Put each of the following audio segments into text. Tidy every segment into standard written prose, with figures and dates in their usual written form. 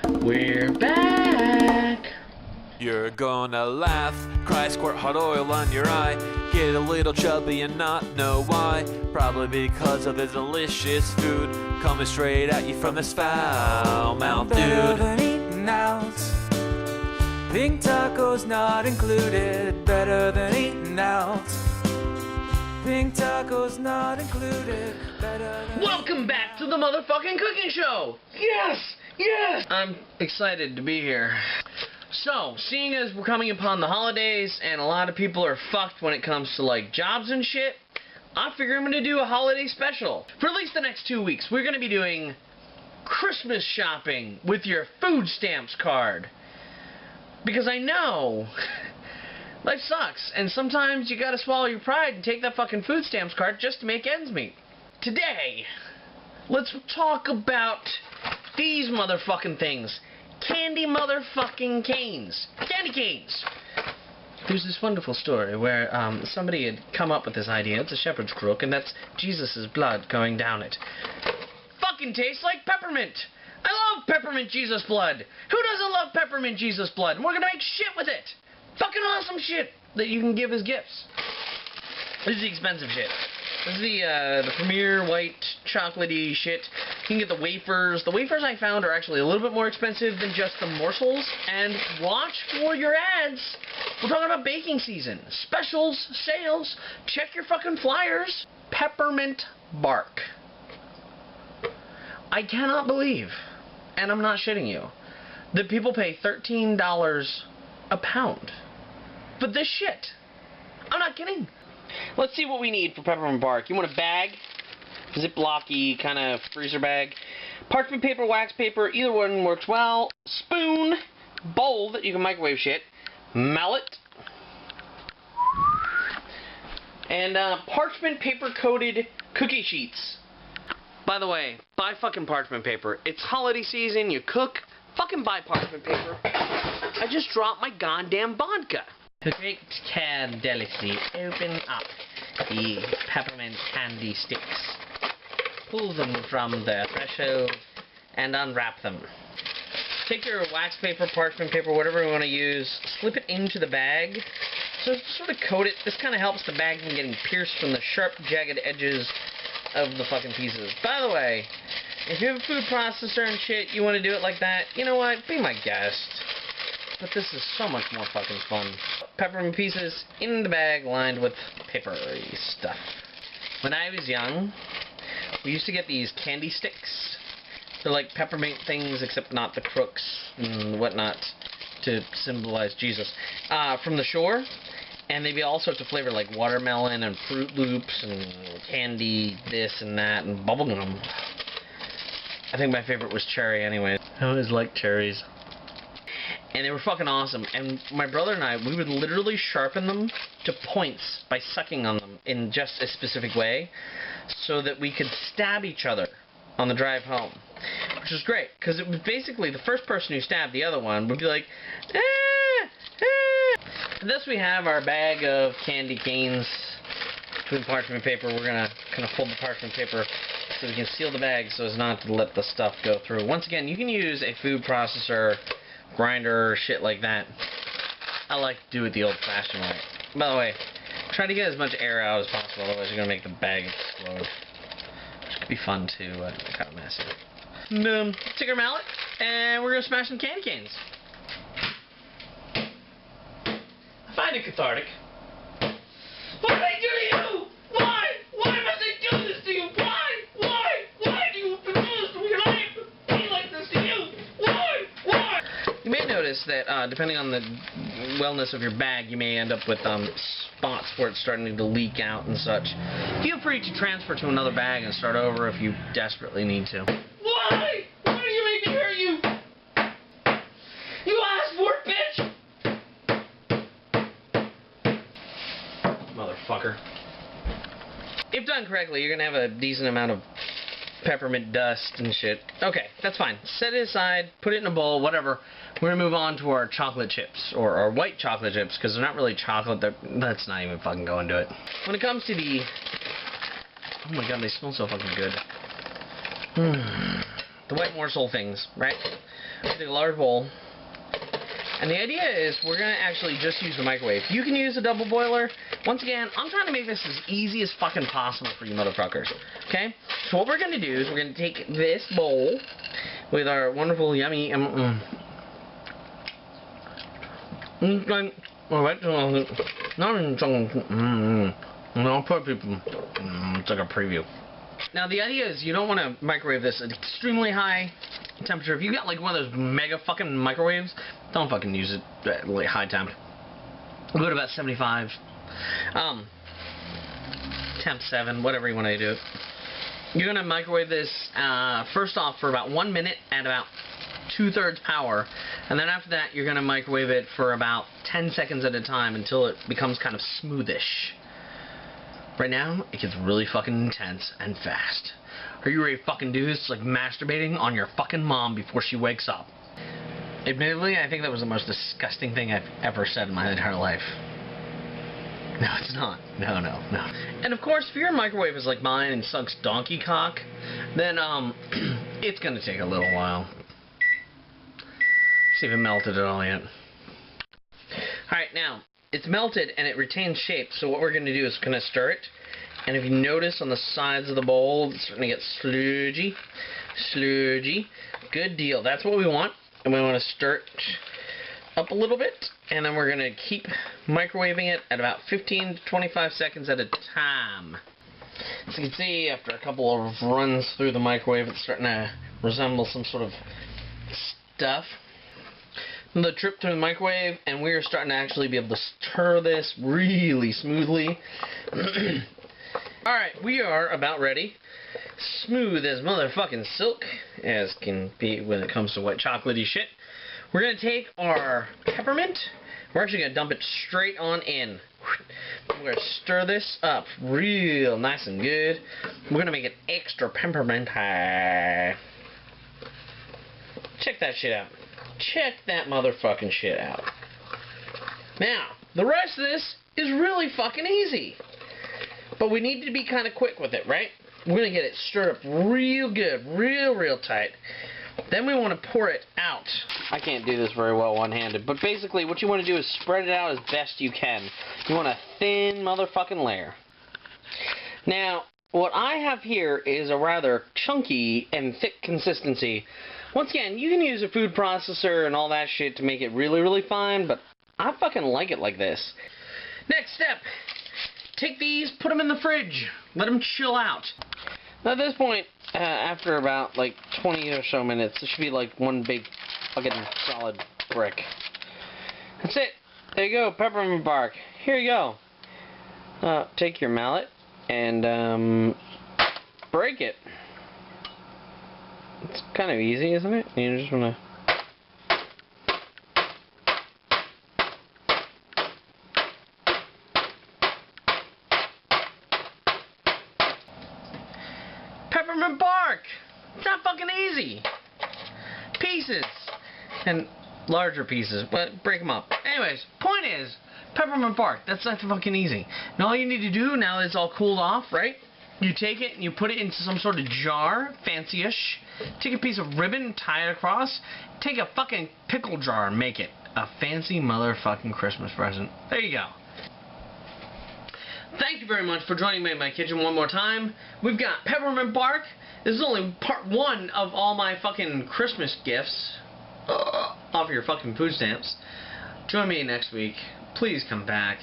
We're back. You're gonna laugh, cry, squirt hot oil on your eye, get a little chubby and not know why. Probably because of the delicious food coming straight at you from this foul mouth Better dude. than eating out. Pink tacos not included. Better than eating out. Pink tacos not included. Better than Welcome back to the motherfucking cooking show. Yes. I'm excited to be here. So, seeing as we're coming upon the holidays and a lot of people are fucked when it comes to like jobs and shit, I figure I'm gonna do a holiday special. For at least the next 2 weeks, we're gonna be doing Christmas shopping with your food stamps card. Because I know life sucks, and sometimes you gotta swallow your pride and take that fucking food stamps card just to make ends meet. Today, let's talk about these motherfucking things. Candy motherfucking canes. Candy canes. There's this wonderful story where somebody had come up with this idea. It's a shepherd's crook, and that's Jesus' blood going down it. Fucking tastes like peppermint. I love peppermint Jesus blood. Who doesn't love peppermint Jesus blood? And we're gonna make shit with it. Fucking awesome shit that you can give as gifts. This is the expensive shit. This is the premier white chocolatey shit. You can get the wafers. The wafers I found are actually a little bit more expensive than just the morsels. And watch for your ads. We're talking about baking season. Specials, sales. Check your fucking flyers. Peppermint bark. I cannot believe, and I'm not shitting you, that people pay $13 a pound for this shit. I'm not kidding. Let's see what we need for peppermint bark. You want a bag, Ziploc-y kind of freezer bag, parchment paper, wax paper, either one works well, spoon, bowl that you can microwave shit, mallet, and parchment paper coated cookie sheets. By the way, buy fucking parchment paper. It's holiday season, you cook, fucking buy parchment paper. I just dropped my goddamn vodka. To take care delicately, open up the peppermint candy sticks. Pull them from their threshold and unwrap them. Take your wax paper, parchment paper, whatever you want to use, slip it into the bag. So sort of coat it. This kind of helps the bag from getting pierced from the sharp, jagged edges of the fucking pieces. By the way, if you have a food processor and shit, you want to do it like that, you know what? Be my guest. But this is so much more fucking fun. Peppermint pieces in the bag lined with papery stuff. When I was young, we used to get these candy sticks. They're like peppermint things, except not the crooks and whatnot to symbolize Jesus. From the shore. And they'd be all sorts of flavor, like watermelon and Fruit Loops and candy, this and that, and bubblegum. I think my favorite was cherry anyway. I always liked cherries. And they were fucking awesome. And my brother and I, we would literally sharpen them to points by sucking on them in just a specific way so that we could stab each other on the drive home. Which was great, because it was basically the first person who stabbed the other one would be like, ah, ah. And thus we have our bag of candy canes with parchment paper. We're going to kind of fold the parchment paper so we can seal the bag so as not to let the stuff go through. Once again, you can use a food processor, grinder, shit like that. I like to do it the old-fashioned way. By the way, try to get as much air out as possible, otherwise you're going to make the bag explode. Which could be fun too, but kind of messy. And, take our mallet, and we're going to smash some candy canes. I find it cathartic. What did I do to you? Why? Why must I do this to you? Why do you do this to me? I be like this to you? Why? You may notice that depending on the wellness of your bag, you may end up with spots where it's starting to leak out and such. Feel free to transfer to another bag and start over if you desperately need to. Why? Why do you make me hurt you? You asked for it, bitch! Motherfucker. If done correctly, you're gonna have a decent amount of peppermint dust and shit. Okay, that's fine. Set it aside, put it in a bowl, whatever. We're gonna move on to our chocolate chips, or our white chocolate chips, because they're not really chocolate. Let's not even fucking go into it. When it comes to the... Oh my god, they smell so fucking good. The white morsel things, right? Take a large bowl. And the idea is we're going to actually just use the microwave. You can use a double boiler. Once again, I'm trying to make this as easy as fucking possible for you motherfuckers. Okay? So what we're going to do is we're going to take this bowl with our wonderful, yummy... It's like a preview. Now the idea is you don't want to microwave this at extremely high temperature. If you got like one of those mega fucking microwaves, don't fucking use it at like high temp. We'll go to about 75. Temp 7, whatever you want to do. You're going to microwave this first off for about 1 minute at about 2/3 power, and then after that you're going to microwave it for about 10 seconds at a time until it becomes kind of smoothish. Right now, it gets really fucking intense and fast. Are you ready to fucking do this? It's like masturbating on your fucking mom before she wakes up. Admittedly, I think that was the most disgusting thing I've ever said in my entire life. No, it's not. No. And of course, if your microwave is like mine and sucks donkey cock, then, it's gonna take a little while. See if it melted at all yet. Alright, now, it's melted and it retains shape, so what we're going to do is going to stir it. And if you notice on the sides of the bowl, it's starting to get sludgy. Good deal. That's what we want. And we want to stir it up a little bit. And then we're going to keep microwaving it at about 15 to 25 seconds at a time. As you can see, after a couple of runs through the microwave, it's starting to resemble some sort of stuff. Another trip to the microwave, and we are starting to actually be able to stir this really smoothly. Alright, we are about ready. Smooth as motherfucking silk, as can be when it comes to white chocolatey shit. We're going to take our peppermint. We're actually going to dump it straight on in. We're going to stir this up real nice and good. We're going to make it extra peppermint high. Check that shit out. Check that motherfucking shit out. Now, the rest of this is really fucking easy. But we need to be kind of quick with it, right? We're going to get it stirred up real good, real tight. Then we want to pour it out. I can't do this very well one-handed, but basically what you want to do is spread it out as best you can. You want a thin motherfucking layer. Now, what I have here is a rather chunky and thick consistency. Once again, you can use a food processor and all that shit to make it really fine, but I fucking like it like this. Next step, take these, put them in the fridge, let them chill out. Now at this point, after about like 20 or so minutes, it should be like one big fucking solid brick. That's it. There you go, peppermint bark. Here you go. Take your mallet and break it. It's kind of easy, isn't it? You just want to... Peppermint bark! It's not fucking easy! Pieces! And larger pieces, but break them up. Anyways, point is, peppermint bark, that's not fucking easy. And all you need to do, now that it's all cooled off, right? You take it and you put it into some sort of jar, fancy-ish. Take a piece of ribbon, tie it across. Take a fucking pickle jar and make it a fancy motherfucking Christmas present. There you go. Thank you very much for joining me in my kitchen one more time. We've got peppermint bark. This is only part 1 of all my fucking Christmas gifts. Off your fucking food stamps. Join me next week. Please come back.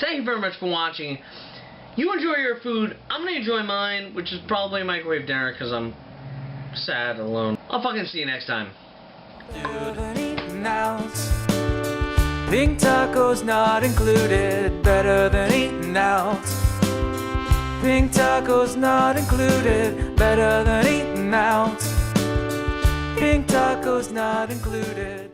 Thank you very much for watching. You enjoy your food, I'm going to enjoy mine, which is probably a microwave dinner because I'm sad and alone. I'll fucking see you next time. Pink tacos not included, better than eating out. Pink tacos not included, better than eating out. Pink tacos not included.